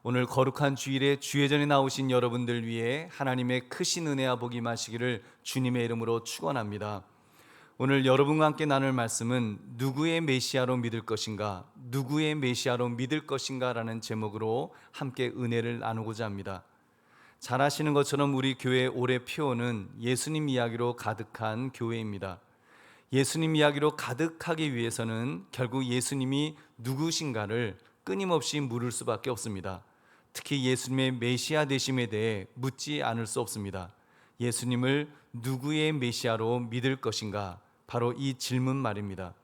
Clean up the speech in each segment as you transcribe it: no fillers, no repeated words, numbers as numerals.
오늘 거룩한 주일에 주회전에 나오신 여러분들 위해 하나님의 크신 은혜와 복이 임하시기를 주님의 이름으로 축원합니다. 오늘 여러분과 함께 나눌 말씀은 누구의 메시아로 믿을 것인가, 누구의 메시아로 믿을 것인가 라는 제목으로 함께 은혜를 나누고자 합니다. 잘 아시는 것처럼 우리 교회 올해 표어는 예수님 이야기로 가득한 교회입니다. 예수님 이야기로 가득하기 위해서는 결국 예수님이 누구신가를 끊임없이 물을 수밖에 없습니다. 특히 예수님의 메시아 되심에 대해 묻지 않을 수 없습니다. 예수님을 누구의 메시아로 믿을 것인가? 바로 이 질문 말입니다.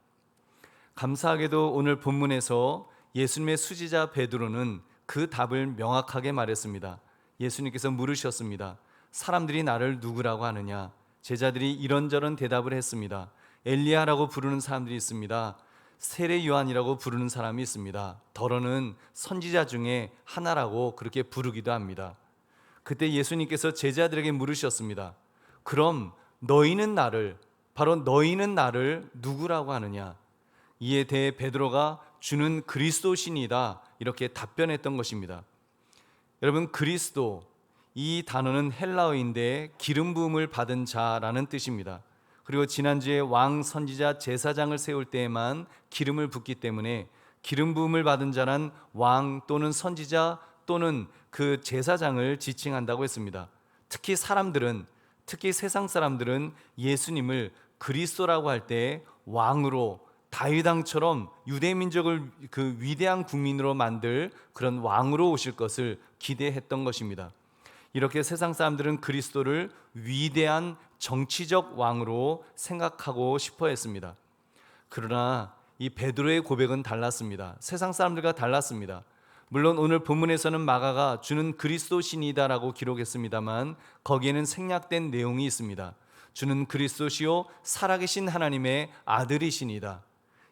감사하게도 오늘 본문에서 예수님의 수지자 베드로는 그 답을 명확하게 말했습니다. 예수님께서 물으셨습니다. 사람들이 나를 누구라고 하느냐? 제자들이 이런저런 대답을 했습니다. 엘리야라고 부르는 사람들이 있습니다. 세례 요한이라고 부르는 사람이 있습니다. 더러는 선지자 중에 하나라고 그렇게 부르기도 합니다. 그때 예수님께서 제자들에게 물으셨습니다. 그럼 바로 너희는 나를 누구라고 하느냐? 이에 대해 베드로가 주는 그리스도시니이다 이렇게 답변했던 것입니다. 여러분, 그리스도, 이 단어는 헬라어인데 기름 부음을 받은 자라는 뜻입니다. 그리고 지난주에 왕, 선지자, 제사장을 세울 때에만 기름을 붓기 때문에 기름 부음을 받은 자란 왕 또는 선지자 또는 그 제사장을 지칭한다고 했습니다. 특히 세상 사람들은 예수님을 그리스도라고 할 때 왕으로, 다윗 왕처럼 유대 민족을 그 위대한 국민으로 만들 그런 왕으로 오실 것을 기대했던 것입니다. 이렇게 세상 사람들은 그리스도를 위대한 정치적 왕으로 생각하고 싶어 했습니다. 그러나 이 베드로의 고백은 달랐습니다. 세상 사람들과 달랐습니다. 물론 오늘 본문에서는 마가가 주는 그리스도시니다라고 기록했습니다만 거기에는 생략된 내용이 있습니다. 주는 그리스도시요 살아계신 하나님의 아들이시니다.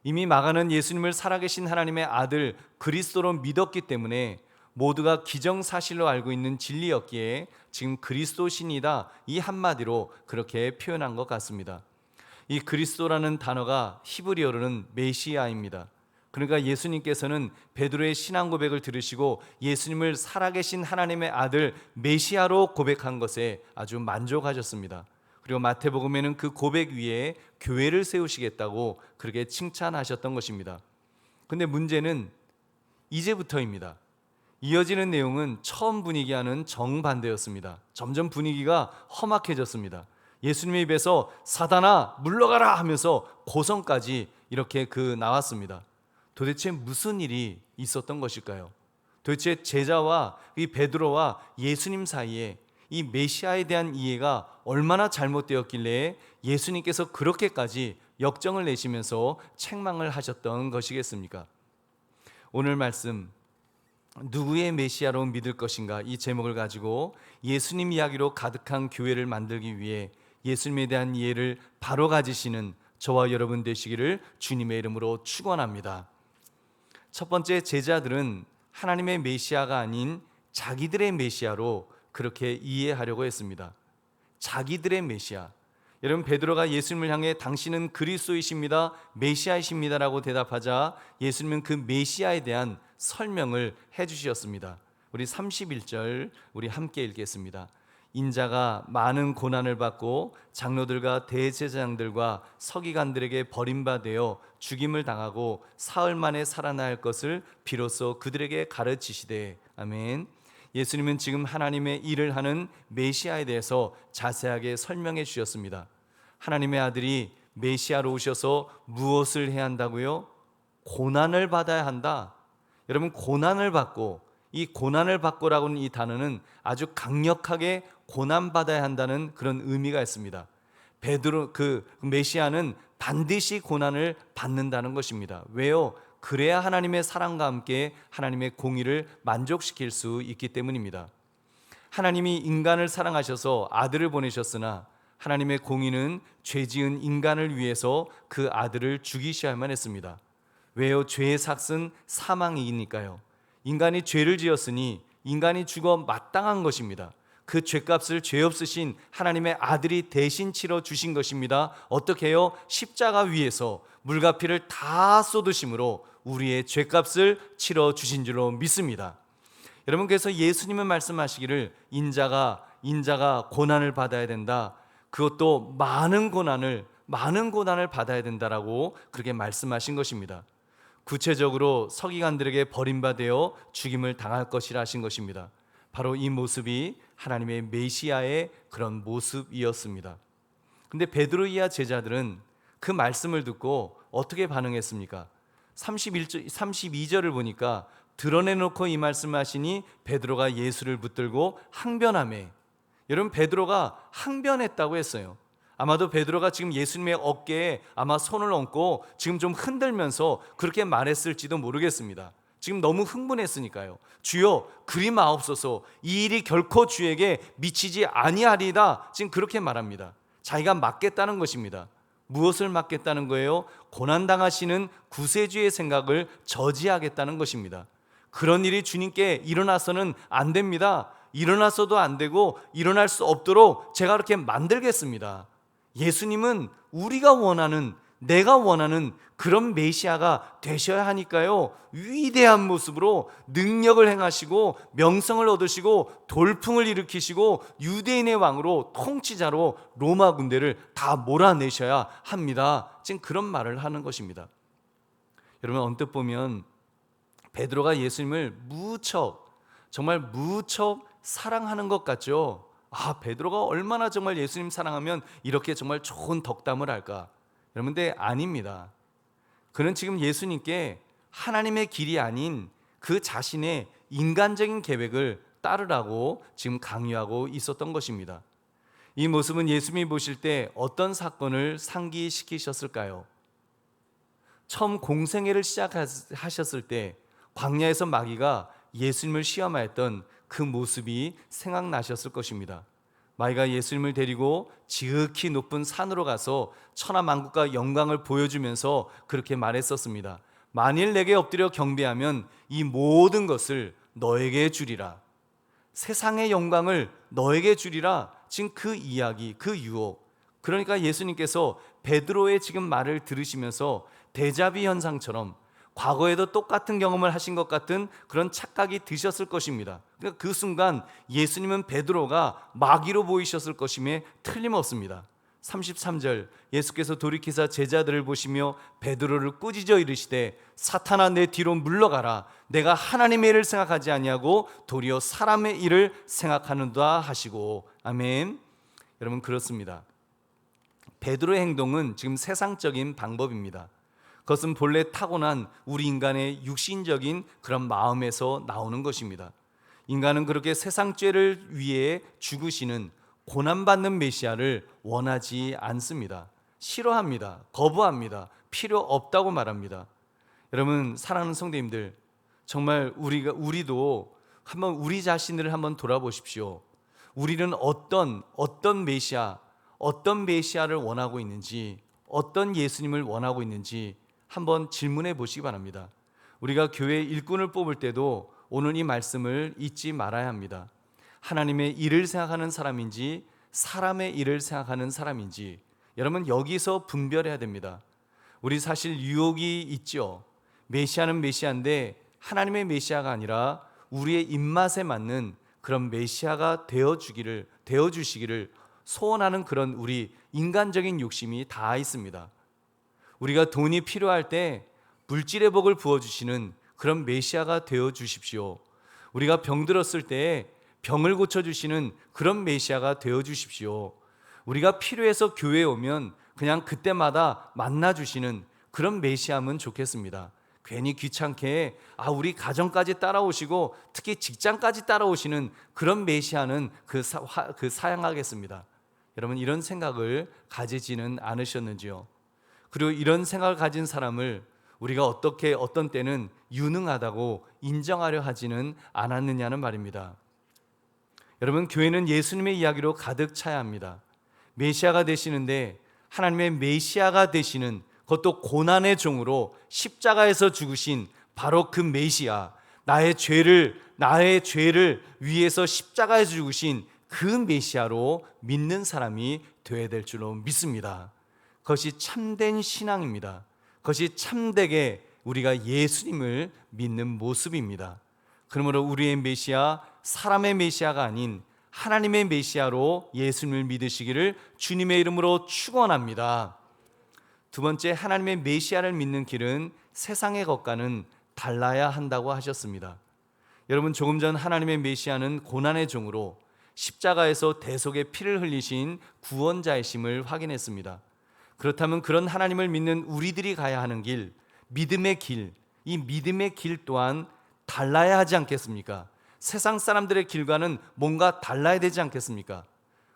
이미 마가는 예수님을 살아계신 하나님의 아들 그리스도로 믿었기 때문에 모두가 기정사실로 알고 있는 진리였기에 지금 그리스도신이다 이 한마디로 그렇게 표현한 것 같습니다. 이 그리스도라는 단어가 히브리어로는 메시아입니다. 그러니까 예수님께서는 베드로의 신앙 고백을 들으시고 예수님을 살아계신 하나님의 아들 메시아로 고백한 것에 아주 만족하셨습니다. 그리고 마태복음에는 그 고백 위에 교회를 세우시겠다고 그렇게 칭찬하셨던 것입니다. 근데 문제는 이제부터입니다. 이어지는 내용은 처음 분위기와는 정반대였습니다. 점점 분위기가 험악해졌습니다. 예수님의 입에서 사단아 물러가라 하면서 고성까지 이렇게 나왔습니다. 도대체 무슨 일이 있었던 것일까요? 도대체 제자와 이 베드로와 예수님 사이에 이 메시아에 대한 이해가 얼마나 잘못되었길래 예수님께서 그렇게까지 역정을 내시면서 책망을 하셨던 것이겠습니까? 오늘 말씀 누구의 메시아로 믿을 것인가 이 제목을 가지고 예수님 이야기로 가득한 교회를 만들기 위해 예수님에 대한 이해를 바로 가지시는 저와 여러분 되시기를 주님의 이름으로 축원합니다. 첫 번째, 제자들은 하나님의 메시아가 아닌 자기들의 메시아로 그렇게 이해하려고 했습니다. 자기들의 메시아. 여러분, 베드로가 예수님을 향해 당신은 그리스도이십니다, 메시아이십니다라고 대답하자 예수님은 그 메시아에 대한 설명을 해주셨습니다. 우리 31절 우리 함께 읽겠습니다. 인자가 많은 고난을 받고 장로들과 대제사장들과 서기관들에게 버림받아 죽임을 당하고 사흘 만에 살아나 할 것을 비로소 그들에게 가르치시되. 아멘. 예수님은 지금 하나님의 일을 하는 메시아에 대해서 자세하게 설명해 주셨습니다. 하나님의 아들이 메시아로 오셔서 무엇을 해야 한다고요? 고난을 받아야 한다. 여러분, 고난을 받고, 이 고난을 받고라고는 이 단어는 아주 강력하게 고난받아야 한다는 그런 의미가 있습니다. 그 메시아는 반드시 고난을 받는다는 것입니다. 왜요? 그래야 하나님의 사랑과 함께 하나님의 공의를 만족시킬 수 있기 때문입니다. 하나님이 인간을 사랑하셔서 아들을 보내셨으나 하나님의 공의는 죄지은 인간을 위해서 그 아들을 죽이셔야만 했습니다. 왜요? 죄의 삭은 사망이니까요. 인간이 죄를 지었으니 인간이 죽어 마땅한 것입니다. 그 죄값을 죄 없으신 하나님의 아들이 대신 치러 주신 것입니다. 어떻게 해요? 십자가 위에서 물과 피를 다 쏟으심으로 우리의 죄값을 치러 주신 줄로 믿습니다. 여러분, 그래서 예수님은 말씀하시기를 인자가 고난을 받아야 된다. 그것도 많은 고난을 받아야 된다라고 그렇게 말씀하신 것입니다. 구체적으로 서기관들에게 버림받아 죽임을 당할 것이라 하신 것입니다. 바로 이 모습이 하나님의 메시아의 그런 모습이었습니다. 근데 베드로 이하 제자들은 그 말씀을 듣고 어떻게 반응했습니까? 32절을 보니까 드러내놓고 이 말씀을 하시니 베드로가 예수를 붙들고 항변하매. 여러분, 베드로가 항변했다고 했어요. 아마도 베드로가 지금 예수님의 어깨에 아마 손을 얹고 지금 좀 흔들면서 그렇게 말했을지도 모르겠습니다. 지금 너무 흥분했으니까요. 주여, 그리 마옵소서. 이 일이 결코 주에게 미치지 아니하리다. 지금 그렇게 말합니다. 자기가 맡겠다는 것입니다. 무엇을 맡겠다는 거예요? 고난당하시는 구세주의 생각을 저지하겠다는 것입니다. 그런 일이 주님께 일어나서는 안 됩니다. 일어나서도 안 되고 일어날 수 없도록 제가 그렇게 만들겠습니다. 예수님은 우리가 원하는, 내가 원하는 그런 메시아가 되셔야 하니까요, 위대한 모습으로 능력을 행하시고 명성을 얻으시고 돌풍을 일으키시고 유대인의 왕으로 통치자로 로마 군대를 다 몰아내셔야 합니다. 지금 그런 말을 하는 것입니다. 여러분, 언뜻 보면 베드로가 예수님을 정말 무척 사랑하는 것 같죠. 베드로가 얼마나 정말 예수님 사랑하면 이렇게 정말 좋은 덕담을 할까? 여러분들, 아닙니다. 그는 지금 예수님께 하나님의 길이 아닌 그 자신의 인간적인 계획을 따르라고 지금 강요하고 있었던 것입니다. 이 모습은 예수님이 보실 때 어떤 사건을 상기시키셨을까요? 처음 공생애를 시작하셨을 때 광야에서 마귀가 예수님을 시험하였던 그 모습이 생각나셨을 것입니다. 마귀가 예수님을 데리고 지극히 높은 산으로 가서 천하만국과 영광을 보여주면서 그렇게 말했었습니다. 만일 내게 엎드려 경배하면 이 모든 것을 너에게 주리라. 세상의 영광을 너에게 주리라. 지금 그 이야기, 그 유혹. 그러니까 예수님께서 베드로의 지금 말을 들으시면서 데자비 현상처럼 과거에도 똑같은 경험을 하신 것 같은 그런 착각이 드셨을 것입니다. 그러니까 그 순간 예수님은 베드로가 마귀로 보이셨을 것임에 틀림없습니다. 33절, 예수께서 돌이키사 제자들을 보시며 베드로를 꾸짖어 이르시되 사탄아, 내 뒤로 물러가라. 내가 하나님의 일을 생각하지 아니하고 도리어 사람의 일을 생각하는도다 하시고. 아멘. 여러분, 그렇습니다. 베드로의 행동은 지금 세상적인 방법입니다. 그것은 본래 타고난 우리 인간의 육신적인 그런 마음에서 나오는 것입니다. 인간은 그렇게 세상 죄를 위해 죽으시는 고난받는 메시아를 원하지 않습니다. 싫어합니다. 거부합니다. 필요 없다고 말합니다. 여러분, 사랑하는 성도님들, 정말 우리도 한번 우리 자신을 한번 돌아보십시오. 우리는 어떤 메시아를 원하고 있는지, 어떤 예수님을 원하고 있는지 한번 질문해 보시기 바랍니다. 우리가 교회 일꾼을 뽑을 때도 오늘 이 말씀을 잊지 말아야 합니다. 하나님의 일을 생각하는 사람인지 사람의 일을 생각하는 사람인지 여러분, 여기서 분별해야 됩니다. 우리 사실 유혹이 있죠. 메시아는 메시아인데 하나님의 메시아가 아니라 우리의 입맛에 맞는 그런 메시아가 되어주시기를 소원하는 그런 우리 인간적인 욕심이 다 있습니다. 우리가 돈이 필요할 때 물질의 복을 부어주시는 그런 메시아가 되어주십시오. 우리가 병들었을 때 병을 고쳐주시는 그런 메시아가 되어주십시오. 우리가 필요해서 교회에 오면 그냥 그때마다 만나주시는 그런 메시아면 좋겠습니다. 괜히 귀찮게 우리 가정까지 따라오시고 특히 직장까지 따라오시는 그런 메시아는 사양하겠습니다. 여러분, 이런 생각을 가지지는 않으셨는지요? 그리고 이런 생각을 가진 사람을 우리가 어떤 때는 유능하다고 인정하려 하지는 않았느냐는 말입니다. 여러분, 교회는 예수님의 이야기로 가득 차야 합니다. 메시아가 되시는데 하나님의 메시아가 되시는, 그것도 고난의 종으로 십자가에서 죽으신 바로 그 메시아, 나의 죄를 위해서 십자가에서 죽으신 그 메시아로 믿는 사람이 되어야 될 줄로 믿습니다. 그것이 참된 신앙입니다. 그것이 참되게 우리가 예수님을 믿는 모습입니다. 그러므로 우리의 메시아, 사람의 메시아가 아닌 하나님의 메시아로 예수님을 믿으시기를 주님의 이름으로 축원합니다. 두 번째, 하나님의 메시아를 믿는 길은 세상의 것과는 달라야 한다고 하셨습니다. 여러분, 조금 전 하나님의 메시아는 고난의 종으로 십자가에서 대속의 피를 흘리신 구원자이심을 확인했습니다. 그렇다면 그런 하나님을 믿는 우리들이 가야 하는 길, 믿음의 길, 이 믿음의 길 또한 달라야 하지 않겠습니까? 세상 사람들의 길과는 뭔가 달라야 되지 않겠습니까?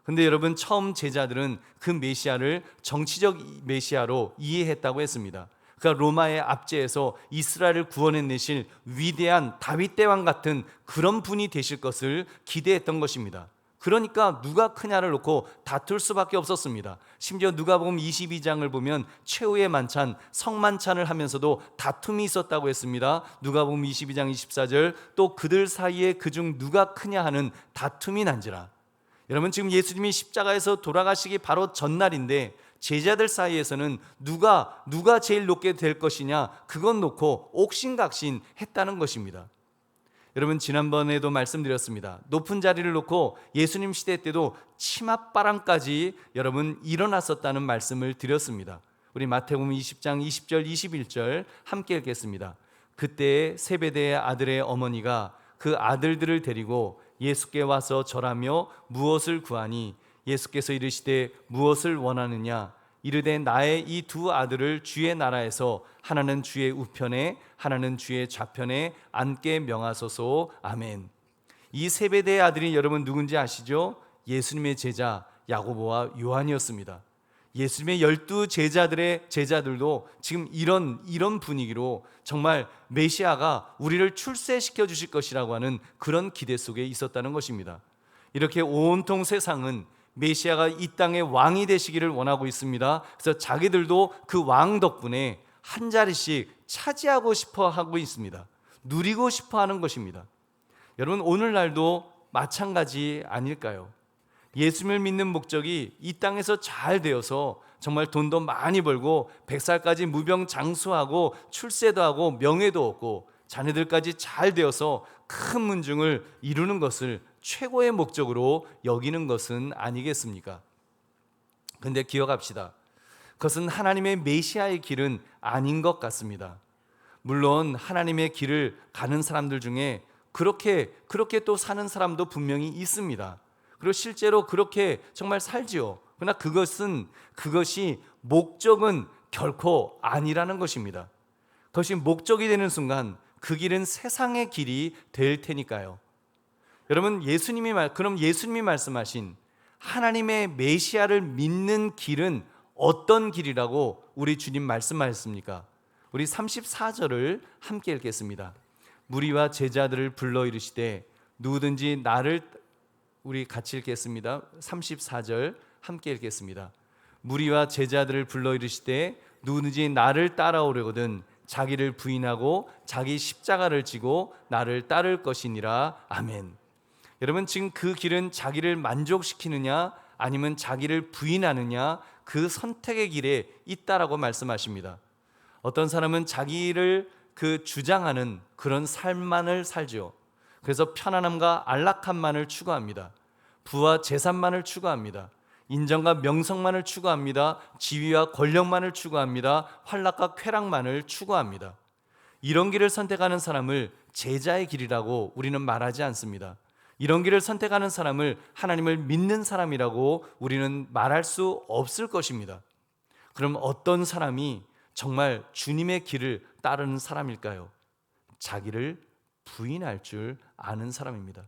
근데 여러분, 처음 제자들은 그 메시아를 정치적 메시아로 이해했다고 했습니다. 그러니까 로마의 압제에서 이스라엘을 구원해내실 위대한 다윗 대왕 같은 그런 분이 되실 것을 기대했던 것입니다. 그러니까 누가 크냐를 놓고 다툴 수밖에 없었습니다. 심지어 누가복음 22장을 보면 최후의 만찬, 성만찬을 하면서도 다툼이 있었다고 했습니다. 누가복음 22장 24절, 또 그들 사이에 그중 누가 크냐 하는 다툼이 난지라. 여러분, 지금 예수님이 십자가에서 돌아가시기 바로 전날인데 제자들 사이에서는 누가 제일 높게 될 것이냐, 그건 놓고 옥신각신 했다는 것입니다. 여러분, 지난번에도 말씀드렸습니다. 높은 자리를 놓고 예수님 시대 때도 치맛바람까지 여러분 일어났었다는 말씀을 드렸습니다. 우리 마태복음 20장 20절 21절 함께 읽겠습니다. 그때 세베대의 아들의 어머니가 그 아들들을 데리고 예수께 와서 절하며 무엇을 구하니 예수께서 이르시되 무엇을 원하느냐 이르되 나의 이 두 아들을 주의 나라에서 하나는 주의 우편에 하나는 주의 좌편에 앉게 명하소서. 아멘. 이 세베대의 아들이 여러분 누군지 아시죠? 예수님의 제자 야고보와 요한이었습니다. 예수님의 12 제자들도 지금 이런 분위기로 정말 메시아가 우리를 출세시켜 주실 것이라고 하는 그런 기대 속에 있었다는 것입니다. 이렇게 온통 세상은 메시아가 이 땅의 왕이 되시기를 원하고 있습니다. 그래서 자기들도 그 왕 덕분에 한 자리씩 차지하고 싶어 하고 있습니다. 누리고 싶어 하는 것입니다. 여러분, 오늘날도 마찬가지 아닐까요? 예수님을 믿는 목적이 이 땅에서 잘 되어서 정말 돈도 많이 벌고 100살까지 무병장수하고 출세도 하고 명예도 얻고 자녀들까지 잘 되어서 큰 문중을 이루는 것을 최고의 목적으로 여기는 것은 아니겠습니까? 그런데 기억합시다. 그것은 하나님의 메시아의 길은 아닌 것 같습니다. 물론 하나님의 길을 가는 사람들 중에 그렇게 또 사는 사람도 분명히 있습니다. 그리고 실제로 그렇게 정말 살지요. 그러나 그것이 목적은 결코 아니라는 것입니다. 그것이 목적이 되는 순간 그 길은 세상의 길이 될 테니까요. 여러분, 그럼 예수님이 말씀하신 하나님의 메시아를 믿는 길은 어떤 길이라고 우리 주님 말씀하셨습니까? 우리 34절을 함께 읽겠습니다. 무리와 제자들을 불러 이르시되 누구든지 나를, 우리 같이 읽겠습니다. 34절 함께 읽겠습니다. 무리와 제자들을 불러 이르시되 누구든지 나를 따라오려거든 자기를 부인하고 자기 십자가를 지고 나를 따를 것이니라. 아멘. 여러분, 지금 그 길은 자기를 만족시키느냐 아니면 자기를 부인하느냐, 그 선택의 길에 있다라고 말씀하십니다. 어떤 사람은 자기를 주장하는 그런 삶만을 살죠. 그래서 편안함과 안락함만을 추구합니다. 부와 재산만을 추구합니다. 인정과 명성만을 추구합니다. 지위와 권력만을 추구합니다. 환락과 쾌락만을 추구합니다. 이런 길을 선택하는 사람을 제자의 길이라고 우리는 말하지 않습니다. 이런 길을 선택하는 사람을 하나님을 믿는 사람이라고 우리는 말할 수 없을 것입니다. 그럼 어떤 사람이 정말 주님의 길을 따르는 사람일까요? 자기를 부인할 줄 아는 사람입니다.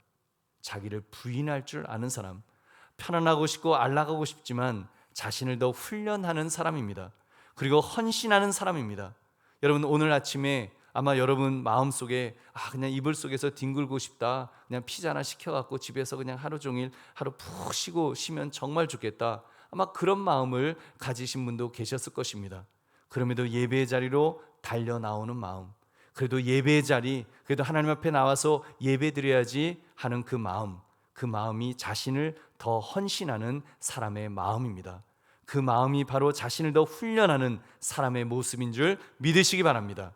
자기를 부인할 줄 아는 사람, 편안하고 싶고 안락하고 싶지만 자신을 더 훈련하는 사람입니다. 그리고 헌신하는 사람입니다. 여러분, 오늘 아침에 아마 여러분 마음속에 그냥 이불 속에서 뒹굴고 싶다, 그냥 피자 하나 시켜갖고 집에서 그냥 하루 종일 하루 푹 쉬면 정말 좋겠다, 아마 그런 마음을 가지신 분도 계셨을 것입니다. 그럼에도 예배의 자리로 달려 나오는 마음, 그래도 예배의 자리, 그래도 하나님 앞에 나와서 예배드려야지 하는 그 마음이 자신을 더 헌신하는 사람의 마음입니다. 그 마음이 바로 자신을 더 훈련하는 사람의 모습인 줄 믿으시기 바랍니다.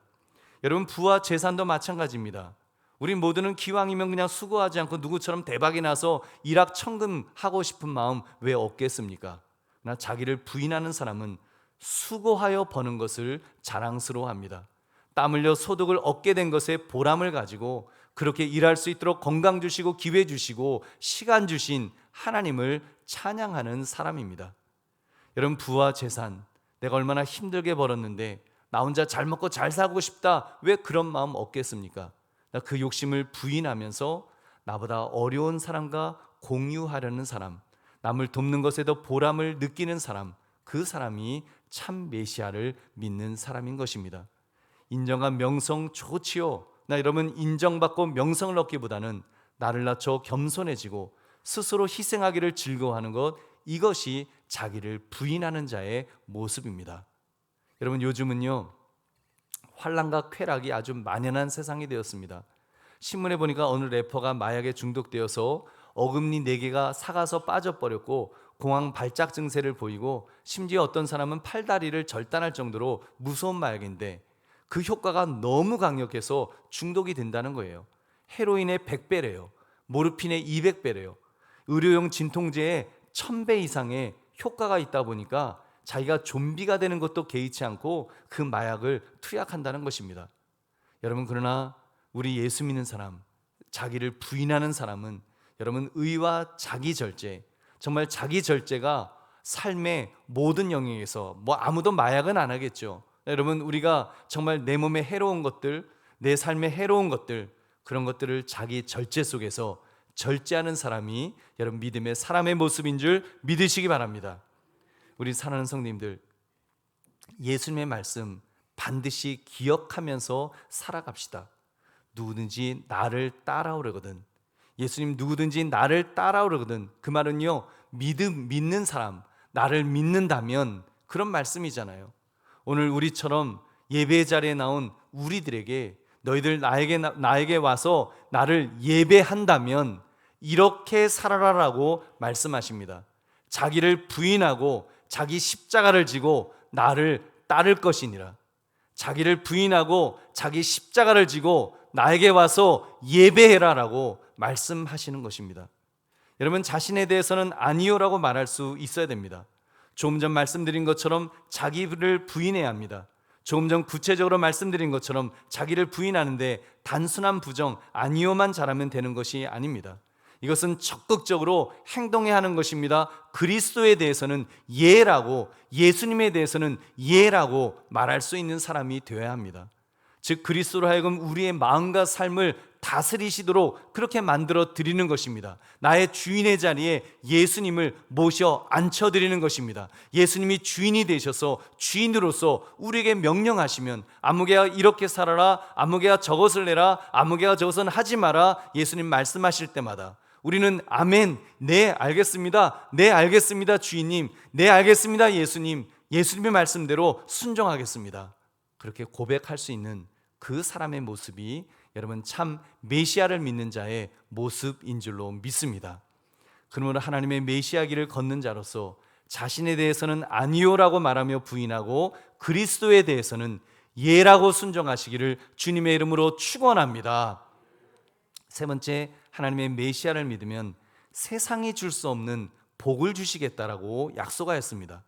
여러분, 부와 재산도 마찬가지입니다. 우리 모두는 기왕이면 그냥 수고하지 않고 누구처럼 대박이 나서 일확천금하고 싶은 마음 왜 없겠습니까? 그러나 자기를 부인하는 사람은 수고하여 버는 것을 자랑스러워합니다. 땀 흘려 소득을 얻게 된 것에 보람을 가지고 그렇게 일할 수 있도록 건강 주시고 기회 주시고 시간 주신 하나님을 찬양하는 사람입니다. 여러분, 부와 재산, 내가 얼마나 힘들게 벌었는데 나 혼자 잘 먹고 잘 살고 싶다, 왜 그런 마음 없겠습니까? 그 욕심을 부인하면서 나보다 어려운 사람과 공유하려는 사람, 남을 돕는 것에도 보람을 느끼는 사람, 그 사람이 참 메시아를 믿는 사람인 것입니다. 인정한 명성 좋지요. 나 여러분, 인정받고 명성을 얻기보다는 나를 낮춰 겸손해지고 스스로 희생하기를 즐거워하는 것, 이것이 자기를 부인하는 자의 모습입니다. 여러분, 요즘은요 환란과 쾌락이 아주 만연한 세상이 되었습니다. 신문에 보니까 어느 래퍼가 마약에 중독되어서 어금니 4개가 삭아서 빠져버렸고 공황 발작 증세를 보이고 심지어 어떤 사람은 팔다리를 절단할 정도로 무서운 마약인데 그 효과가 너무 강력해서 중독이 된다는 거예요. 헤로인의 100배래요. 모르핀의 200배래요. 의료용 진통제의 1000배 이상의 효과가 있다 보니까 자기가 좀비가 되는 것도 개의치 않고 그 마약을 투약한다는 것입니다. 여러분, 그러나 우리 예수 믿는 사람, 자기를 부인하는 사람은 여러분, 의와 자기 절제, 정말 자기 절제가 삶의 모든 영역에서, 아무도 마약은 안 하겠죠. 여러분, 우리가 정말 내 몸에 해로운 것들, 내 삶에 해로운 것들, 그런 것들을 자기 절제 속에서 절제하는 사람이 여러분 믿음의 사람의 모습인 줄 믿으시기 바랍니다. 우리 사랑하는 성도님들, 예수님의 말씀 반드시 기억하면서 살아갑시다. 누구든지 나를 따라오려거든, 예수님 누구든지 나를 따라오려거든, 그 말은요 믿는 사람, 나를 믿는다면, 그런 말씀이잖아요. 오늘 우리처럼 예배 자리에 나온 우리들에게 너희들 나에게 와서 나를 예배한다면 이렇게 살아라라고 말씀하십니다. 자기를 부인하고 자기 십자가를 지고 나를 따를 것이니라. 자기를 부인하고 자기 십자가를 지고 나에게 와서 예배해라라고 말씀하시는 것입니다. 여러분, 자신에 대해서는 아니요라고 말할 수 있어야 됩니다. 조금 전 말씀드린 것처럼 자기를 부인해야 합니다. 조금 전 구체적으로 말씀드린 것처럼 자기를 부인하는데 단순한 부정, 아니요만 잘하면 되는 것이 아닙니다. 이것은 적극적으로 행동해야 하는 것입니다. 그리스도에 대해서는 예라고, 예수님에 대해서는 예라고 말할 수 있는 사람이 되어야 합니다. 즉 그리스도로 하여금 우리의 마음과 삶을 다스리시도록 그렇게 만들어 드리는 것입니다. 나의 주인의 자리에 예수님을 모셔 앉혀드리는 것입니다. 예수님이 주인이 되셔서 주인으로서 우리에게 명령하시면 아무개가 이렇게 살아라, 아무개가 저것을 해라, 아무개가 저것은 하지 마라, 예수님 말씀하실 때마다 우리는 아멘, 네 알겠습니다, 네 알겠습니다 주인님, 네 알겠습니다 예수님, 예수님의 말씀대로 순종하겠습니다, 그렇게 고백할 수 있는 그 사람의 모습이 여러분 참 메시아를 믿는 자의 모습인 줄로 믿습니다. 그러므로 하나님의 메시아 길을 걷는 자로서 자신에 대해서는 아니요라고 말하며 부인하고 그리스도에 대해서는 예라고 순종하시기를 주님의 이름으로 축원합니다. 세 번째, 하나님의 메시아를 믿으면 세상이 줄 수 없는 복을 주시겠다라고 약속하였습니다.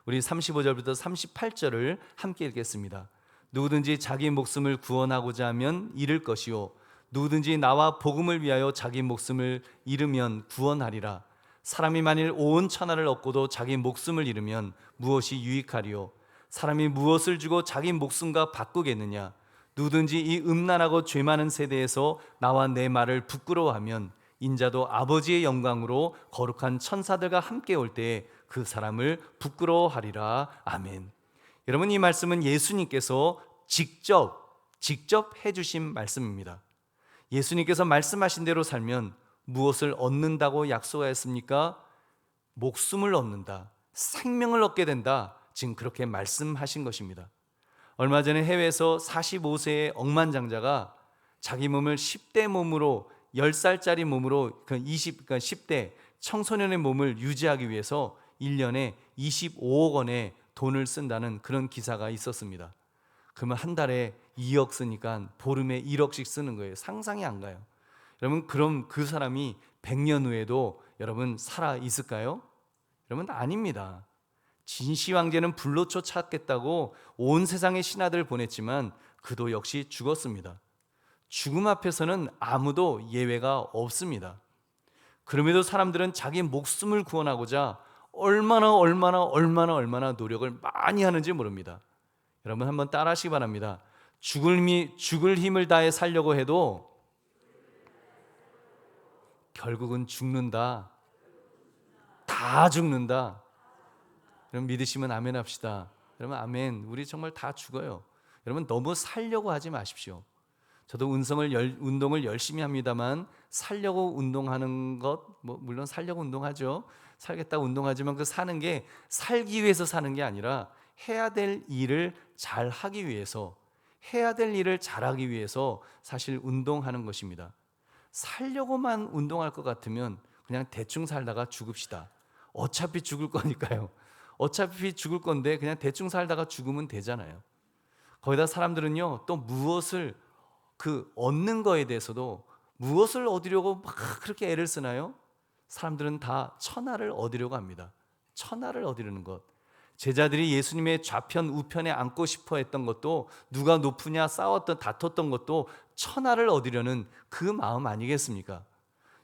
우리 35절부터 38절을 함께 읽겠습니다. 누구든지 자기 목숨을 구원하고자 하면 잃을 것이요 누구든지 나와 복음을 위하여 자기 목숨을 잃으면 구원하리라. 사람이 만일 온 천하를 얻고도 자기 목숨을 잃으면 무엇이 유익하리요? 사람이 무엇을 주고 자기 목숨과 바꾸겠느냐? 누구든지 이 음란하고 죄 많은 세대에서 나와 내 말을 부끄러워하면 인자도 아버지의 영광으로 거룩한 천사들과 함께 올 때에 그 사람을 부끄러워하리라. 아멘. 여러분, 이 말씀은 예수님께서 직접 해주신 말씀입니다. 예수님께서 말씀하신 대로 살면 무엇을 얻는다고 약속하였습니까? 목숨을 얻는다, 생명을 얻게 된다, 지금 그렇게 말씀하신 것입니다. 얼마 전에 해외에서 45세의 억만장자가 자기 몸을 10대 몸으로, 10살짜리 몸으로, 10대 청소년의 몸을 유지하기 위해서 1년에 25억 원의 돈을 쓴다는 그런 기사가 있었습니다. 그러면 한 달에 2억 쓰니까 보름에 1억씩 쓰는 거예요. 상상이 안 가요. 여러분, 그럼 그 사람이 100년 후에도 여러분 살아 있을까요? 여러분, 아닙니다. 진시 황제는 불로 쫓았겠다고 온 세상의 신하들을 보냈지만 그도 역시 죽었습니다. 죽음 앞에서는 아무도 예외가 없습니다. 그럼에도 사람들은 자기 목숨을 구원하고자 얼마나 노력을 많이 하는지 모릅니다. 여러분, 한번 따라하시기 바랍니다. 죽을 힘을 다해 살려고 해도 결국은 죽는다. 다 죽는다. 여러분, 믿으시면 아멘 합시다. 여러분, 아멘. 우리 정말 다 죽어요. 여러분, 너무 살려고 하지 마십시오. 저도 운동을 열심히 합니다만 살려고 운동하는 것, 물론 살려고 운동하죠. 살겠다고 운동하지만 그 사는 게 살기 위해서 사는 게 아니라 해야 될 일을 잘 하기 위해서, 해야 될 일을 잘하기 위해서 사실 운동하는 것입니다. 살려고만 운동할 것 같으면 그냥 대충 살다가 죽읍시다. 어차피 죽을 거니까요. 어차피 죽을 건데 그냥 대충 살다가 죽으면 되잖아요. 거기다 사람들은요, 또 무엇을 얻는 거에 대해서도 무엇을 얻으려고 막 그렇게 애를 쓰나요? 사람들은 다 천하를 얻으려고 합니다. 천하를 얻으려는 것. 제자들이 예수님의 좌편 우편에 앉고 싶어 했던 것도, 누가 높으냐 다퉜던 것도 천하를 얻으려는 그 마음 아니겠습니까?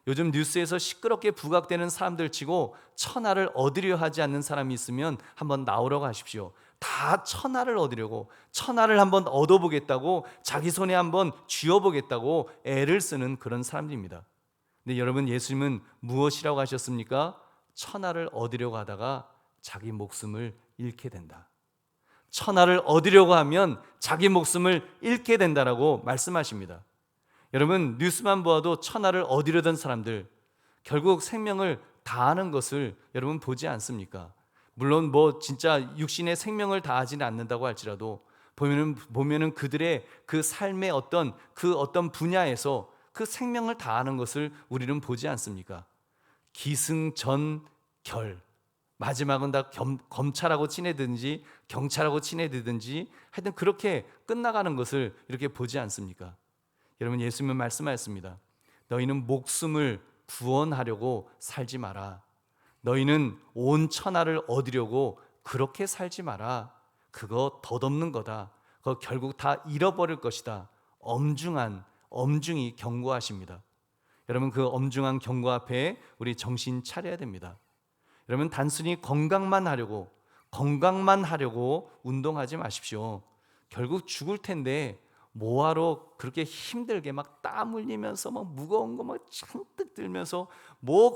요즘 뉴스에서 시끄럽게 부각되는 사람들 치고 천하를 얻으려 하지 않는 사람이 있으면 한번 나오라고 하십시오. 다 천하를 얻으려고, 천하를 한번 얻어보겠다고, 자기 손에 한번 쥐어보겠다고 애를 쓰는 그런 사람들입니다. 근데 여러분, 예수님은 무엇이라고 하셨습니까? 천하를 얻으려고 하다가 자기 목숨을 잃게 된다. 천하를 얻으려고 하면 자기 목숨을 잃게 된다라고 말씀하십니다. 여러분, 뉴스만 보아도 천하를 얻으려던 사람들 결국 생명을 다하는 것을 여러분 보지 않습니까? 물론 진짜 육신의 생명을 다하지는 않는다고 할지라도 보면은 그들의 그 삶의 어떤 분야에서 그 생명을 다하는 것을 우리는 보지 않습니까? 기승전결, 마지막은 다 검찰하고 친해든지 경찰하고 친해지든지 하여튼 그렇게 끝나가는 것을 이렇게 보지 않습니까? 여러분, 예수님은 말씀하셨습니다. 너희는 목숨을 구원하려고 살지 마라. 너희는 온 천하를 얻으려고 그렇게 살지 마라. 그거 덧없는 거다. 그거 결국 다 잃어버릴 것이다. 엄중히 경고하십니다. 여러분, 그 엄중한 경고 앞에 우리 정신 차려야 됩니다. 여러분, 단순히 건강만 하려고 운동하지 마십시오. 결국 죽을 텐데 뭐하러 그렇게 힘들게 막 땀 흘리면서 막 무거운 거 막 잔뜩 들면서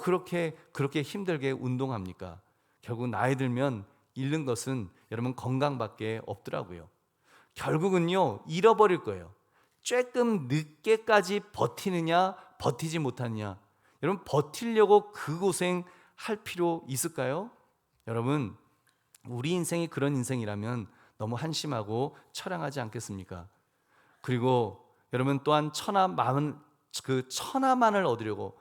그렇게 힘들게 운동합니까? 결국 나이 들면 잃는 것은 여러분 건강밖에 없더라고요. 결국은요, 잃어버릴 거예요. 조금 늦게까지 버티느냐 버티지 못하느냐. 여러분, 버티려고 그 고생 할 필요 있을까요? 여러분, 우리 인생이 그런 인생이라면 너무 한심하고 처량하지 않겠습니까? 그리고 여러분, 또한 천하만을 얻으려고,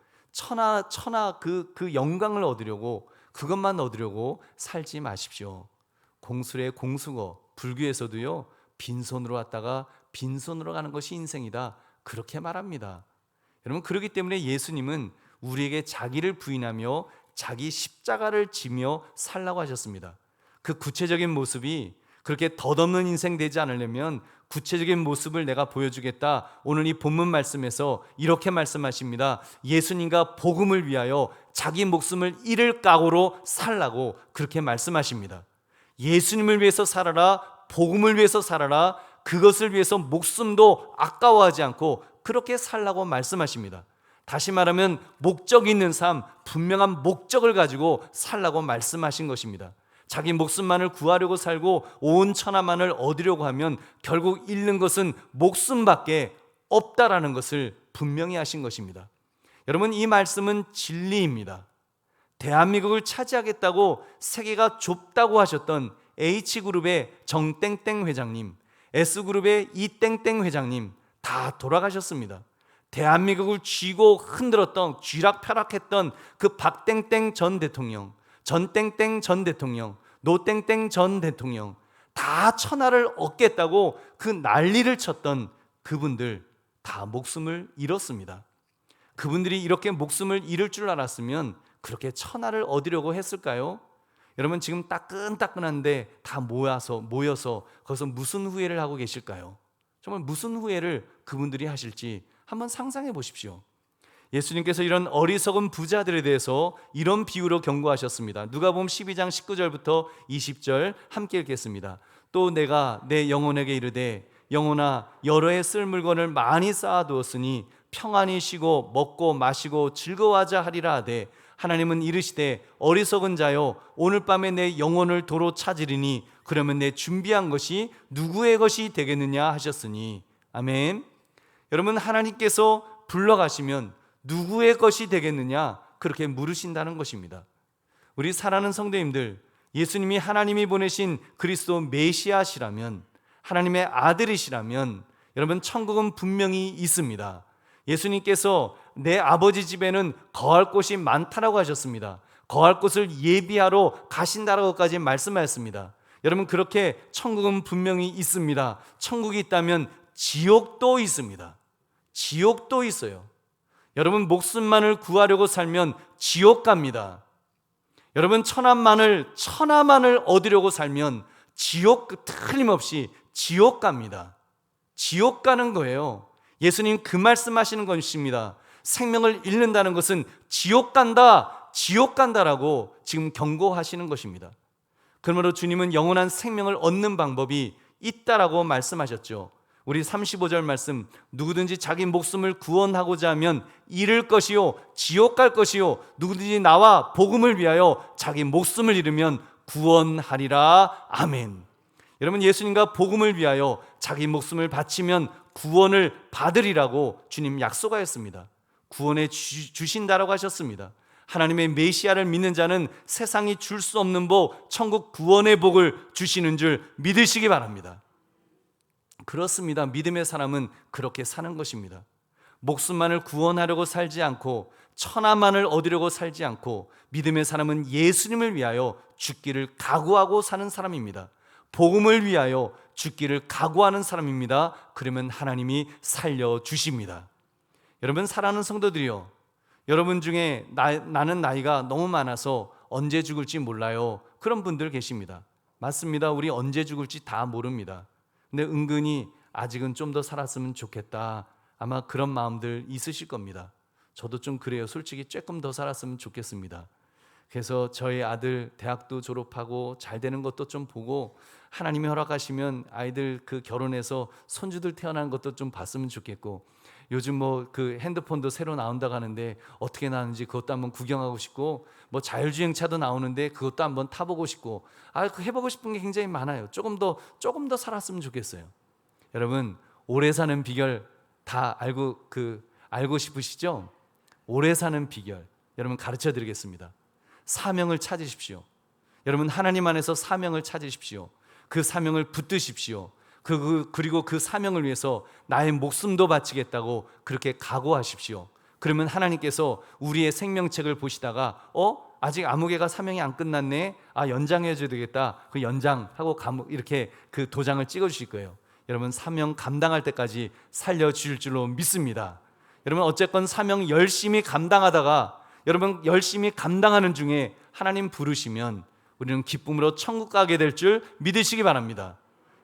그 영광을 얻으려고, 그것만 얻으려고 살지 마십시오. 공술의 공수거, 불교에서도요, 빈손으로 왔다가 빈손으로 가는 것이 인생이다, 그렇게 말합니다. 여러분, 그렇기 때문에 예수님은 우리에게 자기를 부인하며 자기 십자가를 지며 살라고 하셨습니다. 그 구체적인 모습이 그렇게 덧없는 인생 되지 않으려면 구체적인 모습을 내가 보여주겠다. 오늘 이 본문 말씀에서 이렇게 말씀하십니다. 예수님과 복음을 위하여 자기 목숨을 잃을 각오로 살라고 그렇게 말씀하십니다. 예수님을 위해서 살아라, 복음을 위해서 살아라, 그것을 위해서 목숨도 아까워하지 않고 그렇게 살라고 말씀하십니다. 다시 말하면 목적 있는 삶, 분명한 목적을 가지고 살라고 말씀하신 것입니다. 자기 목숨만을 구하려고 살고 온 천하만을 얻으려고 하면 결국 잃는 것은 목숨밖에 없다라는 것을 분명히 하신 것입니다. 여러분, 이 말씀은 진리입니다. 대한민국을 차지하겠다고 세계가 좁다고 하셨던 H그룹의 정땡땡 회장님, S그룹의 이땡땡 회장님 다 돌아가셨습니다. 대한민국을 쥐고 흔들었던, 쥐락펴락했던 그 박땡땡 전 대통령, 전땡땡 전 대통령, 노땡땡 전 대통령 다 천하를 얻겠다고 그 난리를 쳤던 그분들 다 목숨을 잃었습니다. 그분들이 이렇게 목숨을 잃을 줄 알았으면 그렇게 천하를 얻으려고 했을까요? 여러분 지금 따끈따끈한데 다 모여서 거기서 무슨 후회를 하고 계실까요? 정말 무슨 후회를 그분들이 하실지 한번 상상해 보십시오. 예수님께서 이런 어리석은 부자들에 대해서 이런 비유로 경고하셨습니다. 누가복음 12장 19절부터 20절 함께 읽겠습니다. 또 내가 내 영혼에게 이르되 영혼아 여러 해 쓸 물건을 많이 쌓아두었으니 평안히 쉬고 먹고 마시고 즐거워하자 하리라 하되 하나님은 이르시되 어리석은 자여 오늘 밤에 내 영혼을 도로 찾으리니 그러면 내 준비한 것이 누구의 것이 되겠느냐 하셨으니. 아멘. 여러분 하나님께서 불러가시면 누구의 것이 되겠느냐 그렇게 물으신다는 것입니다. 우리 사랑하는 성도님들, 예수님이 하나님이 보내신 그리스도 메시아시라면, 하나님의 아들이시라면 여러분 천국은 분명히 있습니다. 예수님께서 내 아버지 집에는 거할 곳이 많다라고 하셨습니다. 거할 곳을 예비하러 가신다라고까지 말씀하셨습니다. 여러분 그렇게 천국은 분명히 있습니다. 천국이 있다면 지옥도 있습니다. 지옥도 있어요. 여러분 목숨만을 구하려고 살면 지옥 갑니다. 여러분 천하만을 얻으려고 살면 지옥 틀림없이 지옥 갑니다. 지옥 가는 거예요. 예수님 그 말씀하시는 것입니다. 생명을 잃는다는 것은 지옥 간다라고 지금 경고하시는 것입니다. 그러므로 주님은 영원한 생명을 얻는 방법이 있다라고 말씀하셨죠. 우리 35절 말씀, 누구든지 자기 목숨을 구원하고자 하면 잃을 것이요 지옥 갈 것이요 누구든지 나와 복음을 위하여 자기 목숨을 잃으면 구원하리라. 아멘. 여러분 예수님과 복음을 위하여 자기 목숨을 바치면 구원을 받으리라고 주님 약속하였습니다. 구원해 주신다라고 하셨습니다. 하나님의 메시아를 믿는 자는 세상이 줄 수 없는 복, 천국 구원의 복을 주시는 줄 믿으시기 바랍니다. 그렇습니다. 믿음의 사람은 그렇게 사는 것입니다. 목숨만을 구원하려고 살지 않고 천하만을 얻으려고 살지 않고 믿음의 사람은 예수님을 위하여 죽기를 각오하고 사는 사람입니다. 복음을 위하여 죽기를 각오하는 사람입니다. 그러면 하나님이 살려주십니다. 여러분 사랑하는 성도들이요, 여러분 중에 나는 나이가 너무 많아서 언제 죽을지 몰라요, 그런 분들 계십니다. 맞습니다. 우리 언제 죽을지 다 모릅니다. 근데 은근히 아직은 좀 더 살았으면 좋겠다, 아마 그런 마음들 있으실 겁니다. 저도 좀 그래요. 솔직히 조금 더 살았으면 좋겠습니다. 그래서 저희 아들 대학도 졸업하고 잘 되는 것도 좀 보고 하나님이 허락하시면 아이들 그 결혼해서 손주들 태어난 것도 좀 봤으면 좋겠고, 요즘 뭐 그 핸드폰도 새로 나온다고 하는데 어떻게 나오는지 그것도 한번 구경하고 싶고, 뭐 자율주행차도 나오는데 그것도 한번 타보고 싶고, 해보고 싶은 게 굉장히 많아요. 조금 더 살았으면 좋겠어요. 여러분 오래 사는 비결 다 알고 싶으시죠? 오래 사는 비결 여러분 가르쳐 드리겠습니다. 사명을 찾으십시오. 여러분 하나님 안에서 사명을 찾으십시오. 그 사명을 붙드십시오. 그리고 그 사명을 위해서 나의 목숨도 바치겠다고 그렇게 각오하십시오. 그러면 하나님께서 우리의 생명책을 보시다가 아직 아무개가 사명이 안 끝났네, 연장해 줘야 되겠다, 그 연장하고 이렇게 그 도장을 찍어 주실 거예요. 여러분 사명 감당할 때까지 살려주실 줄로 믿습니다. 여러분 어쨌건 사명 열심히 감당하다가 여러분 열심히 감당하는 중에 하나님 부르시면 우리는 기쁨으로 천국 가게 될 줄 믿으시기 바랍니다.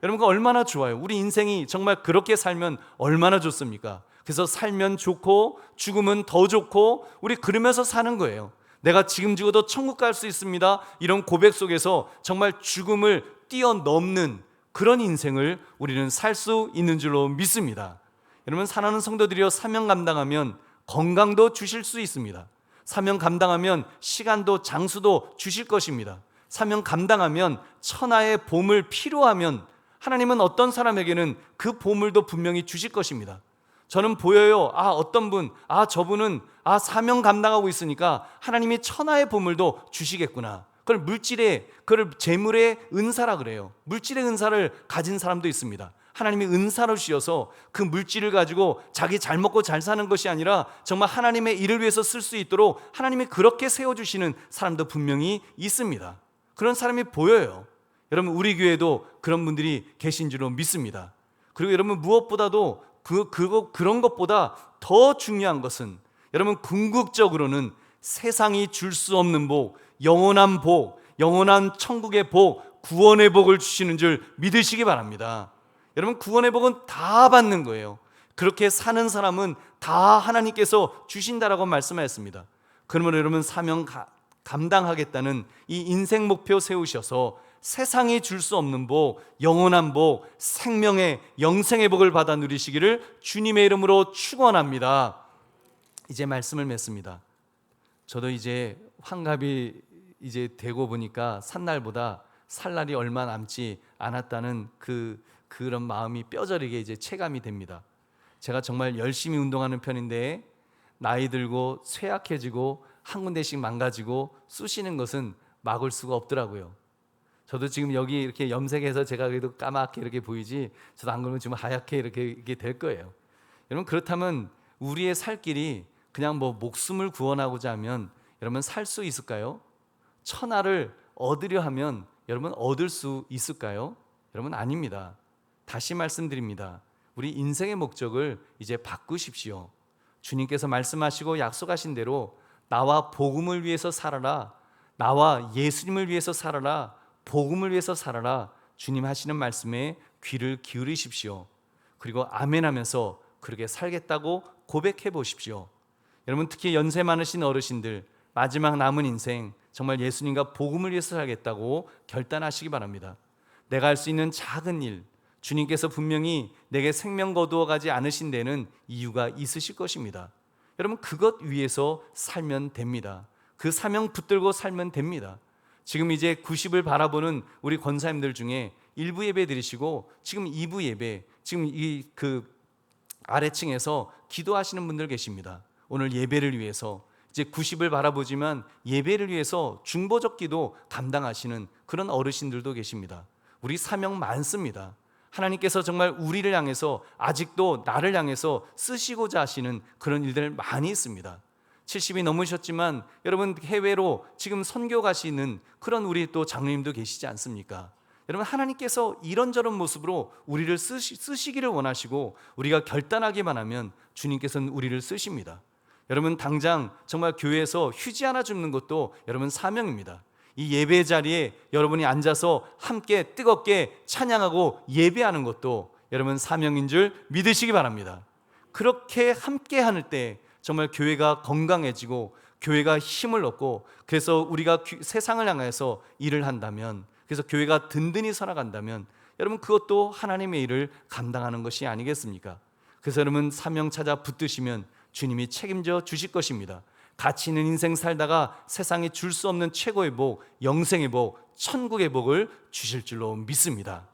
여러분 얼마나 좋아요. 우리 인생이 정말 그렇게 살면 얼마나 좋습니까? 그래서 살면 좋고 죽으면 더 좋고 우리 그러면서 사는 거예요. 내가 지금 죽어도 천국 갈 수 있습니다, 이런 고백 속에서 정말 죽음을 뛰어넘는 그런 인생을 우리는 살 수 있는 줄로 믿습니다. 여러분 사랑하는 성도들이여, 사명 감당하면 건강도 주실 수 있습니다. 사명 감당하면 시간도 장수도 주실 것입니다. 사명 감당하면 천하의 보물 필요하면 하나님은 어떤 사람에게는 그 보물도 분명히 주실 것입니다. 저는 보여요. 어떤 분, 저분은 사명 감당하고 있으니까 하나님이 천하의 보물도 주시겠구나. 그걸 재물의 은사라 그래요. 물질의 은사를 가진 사람도 있습니다. 하나님이 은사로 주셔서 그 물질을 가지고 자기 잘 먹고 잘 사는 것이 아니라 정말 하나님의 일을 위해서 쓸 수 있도록 하나님이 그렇게 세워주시는 사람도 분명히 있습니다. 그런 사람이 보여요. 여러분 우리 교회도 그런 분들이 계신 줄로 믿습니다. 그리고 여러분 무엇보다도 그런 것보다 더 중요한 것은 여러분 궁극적으로는 세상이 줄 수 없는 복, 영원한 복, 영원한 천국의 복, 구원의 복을 주시는 줄 믿으시기 바랍니다. 여러분 구원의 복은 다 받는 거예요. 그렇게 사는 사람은 다 하나님께서 주신다라고 말씀하셨습니다. 그러면 여러분 사명 감당하겠다는 이 인생 목표 세우셔서 세상이 줄 수 없는 복, 영원한 복, 생명의 영생의 복을 받아 누리시기를 주님의 이름으로 축원합니다. 이제 말씀을 맺습니다. 저도 이제 환갑이 이제 되고 보니까 산 날보다 살 날이 얼마 남지 않았다는 그런 마음이 뼈저리게 이제 체감이 됩니다. 제가 정말 열심히 운동하는 편인데 나이 들고 쇠약해지고 한 군데씩 망가지고 쑤시는 것은 막을 수가 없더라고요. 저도 지금 여기 이렇게 염색해서 제가 그래도 까맣게 이렇게 보이지, 저도 안 그러면 지금 하얗게 이렇게 될 거예요. 여러분 그렇다면 우리의 살 길이 그냥 뭐 목숨을 구원하고자 하면 여러분 살 수 있을까요? 천하를 얻으려 하면 여러분 얻을 수 있을까요? 여러분 아닙니다. 다시 말씀드립니다. 우리 인생의 목적을 이제 바꾸십시오. 주님께서 말씀하시고 약속하신 대로 나와 복음을 위해서 살아라, 나와 예수님을 위해서 살아라, 복음을 위해서 살아라, 주님 하시는 말씀에 귀를 기울이십시오. 그리고 아멘 하면서 그렇게 살겠다고 고백해 보십시오. 여러분 특히 연세 많으신 어르신들, 마지막 남은 인생 정말 예수님과 복음을 위해서 살겠다고 결단하시기 바랍니다. 내가 할 수 있는 작은 일, 주님께서 분명히 내게 생명 거두어 가지 않으신 데는 이유가 있으실 것입니다. 여러분 그것 위해서 살면 됩니다. 그 사명 붙들고 살면 됩니다. 지금 이제 90을 바라보는 우리 권사님들 중에 1부 예배 드리시고 지금 2부 예배, 지금 아래층에서 기도하시는 분들 계십니다. 오늘 예배를 위해서 이제 90을 바라보지만 예배를 위해서 중보적 기도 감당하시는 그런 어르신들도 계십니다. 우리 사명 많습니다. 하나님께서 정말 우리를 향해서 아직도 나를 향해서 쓰시고자 하시는 그런 일들 많이 있습니다. 70이 넘으셨지만 여러분 해외로 지금 선교 가시는 그런 우리 또 장로님도 계시지 않습니까? 여러분 하나님께서 이런저런 모습으로 우리를 쓰시기를 원하시고 우리가 결단하기만 하면 주님께서는 우리를 쓰십니다. 여러분 당장 정말 교회에서 휴지 하나 줍는 것도 여러분 사명입니다. 이 예배 자리에 여러분이 앉아서 함께 뜨겁게 찬양하고 예배하는 것도 여러분 사명인 줄 믿으시기 바랍니다. 그렇게 함께 하는 때 정말 교회가 건강해지고 교회가 힘을 얻고, 그래서 우리가 세상을 향해서 일을 한다면, 그래서 교회가 든든히 살아간다면 여러분 그것도 하나님의 일을 감당하는 것이 아니겠습니까? 그래서 여러분 사명 찾아 붙드시면 주님이 책임져 주실 것입니다. 가치 있는 인생 살다가 세상에 줄 수 없는 최고의 복, 영생의 복, 천국의 복을 주실 줄로 믿습니다.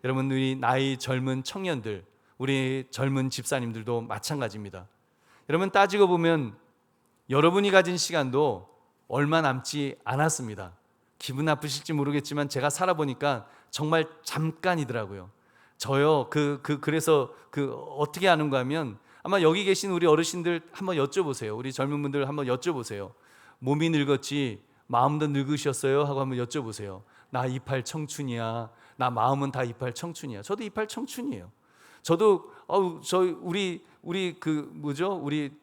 여러분 우리 나이 젊은 청년들, 우리 젊은 집사님들도 마찬가지입니다. 여러분 따지고 보면 여러분이 가진 시간도 얼마 남지 않았습니다. 기분 나쁘실지 모르겠지만 제가 살아보니까 정말 잠깐이더라고요. 저요 그래서 어떻게 하는가 하면 아마 여기 계신 우리 어르신들 한번 여쭤보세요. 우리 젊은 분들 한번 여쭤보세요. 몸이 늙었지 마음도 늙으셨어요? 하고 한번 여쭤보세요. 나 28 청춘이야. 나 마음은 다 28 청춘이야. 저도 28 청춘이에요. 저도 우리 우리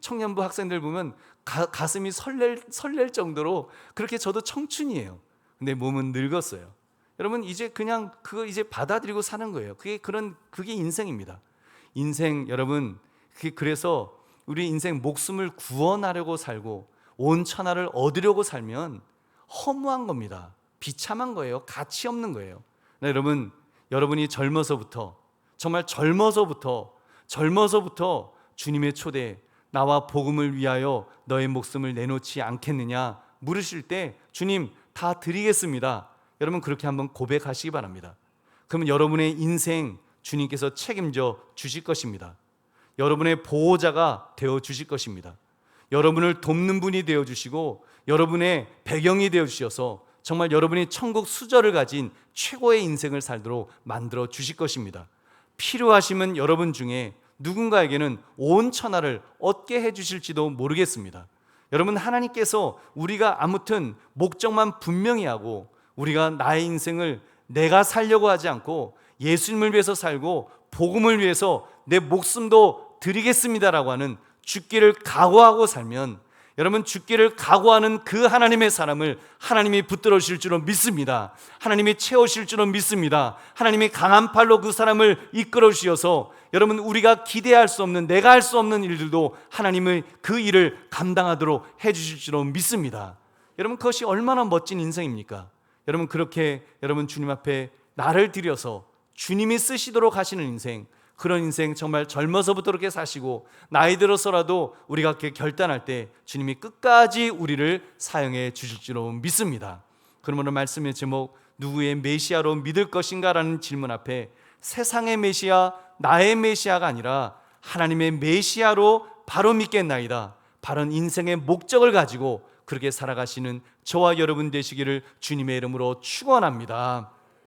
청년부 학생들 보면 가슴이 설렐 정도로 그렇게 저도 청춘이에요. 근데 몸은 늙었어요. 여러분 이제 그냥 그거 이제 받아들이고 사는 거예요. 그게 인생입니다. 인생 여러분 그래서 우리 인생 목숨을 구원하려고 살고 온 천하를 얻으려고 살면 허무한 겁니다. 비참한 거예요. 가치 없는 거예요. 네, 여러분이 젊어서부터 정말 젊어서부터 주님의 초대, 나와 복음을 위하여 너의 목숨을 내놓지 않겠느냐 물으실 때 주님 다 드리겠습니다. 여러분 그렇게 한번 고백하시기 바랍니다. 그러면 여러분의 인생 주님께서 책임져 주실 것입니다. 여러분의 보호자가 되어 주실 것입니다. 여러분을 돕는 분이 되어 주시고 여러분의 배경이 되어 주셔서 정말 여러분이 천국 수저를 가진 최고의 인생을 살도록 만들어 주실 것입니다. 필요하시면 여러분 중에 누군가에게는 온 천하를 얻게 해 주실지도 모르겠습니다. 여러분 하나님께서 우리가 아무튼 목적만 분명히 하고 우리가 나의 인생을 내가 살려고 하지 않고 예수님을 위해서 살고 복음을 위해서 내 목숨도 드리겠습니다라고 하는 죽기를 각오하고 살면, 여러분, 죽기를 각오하는 그 하나님의 사람을 하나님이 붙들어 주실 줄은 믿습니다. 하나님이 채우실 줄은 믿습니다. 하나님이 강한 팔로 그 사람을 이끌어 주셔서 여러분, 우리가 기대할 수 없는, 내가 할 수 없는 일들도 하나님의 그 일을 감당하도록 해 주실 줄은 믿습니다. 여러분, 그것이 얼마나 멋진 인생입니까? 여러분, 그렇게 여러분 주님 앞에 나를 들여서 주님이 쓰시도록 하시는 인생, 그런 인생 정말 젊어서부터 그렇게 사시고 나이 들어서라도 우리가 그렇게 결단할 때 주님이 끝까지 우리를 사용해 주실 줄로 믿습니다. 그러므로 말씀의 제목, 누구의 메시아로 믿을 것인가 라는 질문 앞에 세상의 메시아, 나의 메시아가 아니라 하나님의 메시아로 바로 믿겠나이다, 바른 인생의 목적을 가지고 그렇게 살아가시는 저와 여러분 되시기를 주님의 이름으로 축원합니다.